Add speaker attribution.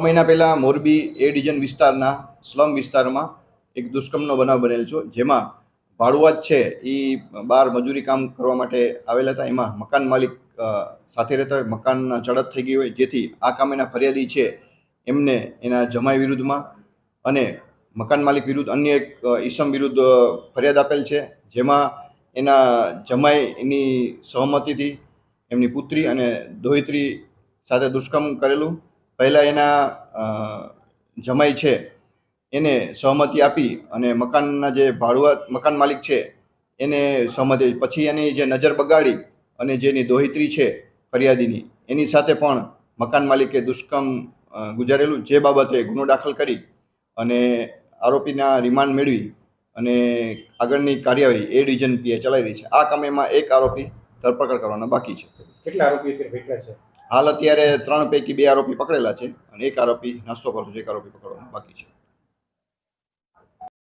Speaker 1: મહિના પહેલાં મોરબી એ ડિવિઝન વિસ્તારના સ્લમ વિસ્તારમાં એક દુષ્કર્મનો બનાવ બનેલ છે, જેમાં ભાડુઆત છે એ બહાર મજૂરી કામ કરવા માટે આવેલા હતા. એમાં મકાન માલિક સાથે રહેતા હોય, મકાન ચડત થઈ ગઈ હોય, જેથી આ કામેના ફરિયાદી છે એમને એના જમાઈ વિરુદ્ધમાં અને મકાન માલિક વિરુદ્ધ અન્ય એક ઈસમ વિરુદ્ધ ફરિયાદ આપેલ છે, જેમાં એના જમાઈની સહમતિથી એમની પુત્રી અને દોહિત્રી સાથે દુષ્કર્મ કરેલું. પહેલાં એના જમાઈ છે એને સહમતિ આપી અને મકાનના જે મકાન માલિક છે એને સહમતિ, પછી એની જે નજર બગાડી અને જેની દોહિત્રી છે ફરિયાદીની એની સાથે પણ મકાન માલિકે દુષ્કર્મ ગુજારેલું, જે બાબતે ગુનો દાખલ કરી અને આરોપીના રિમાન્ડ મેળવી અને આગળની કાર્યવાહી એ ડિવિઝન પીએ ચલાવી રહી છે. આ કામેમાં એક આરોપી ધરપકડ કરવાના બાકી છે.
Speaker 2: કેટલા આરોપીઓ ભેગા છે?
Speaker 1: હાલ અત્યારે 3 પૈકી 2 આરોપી પકડેલા છે અને એક આરોપી નાસ્તો કરતો છે, એક આરોપી પકડવાનો બાકી છે.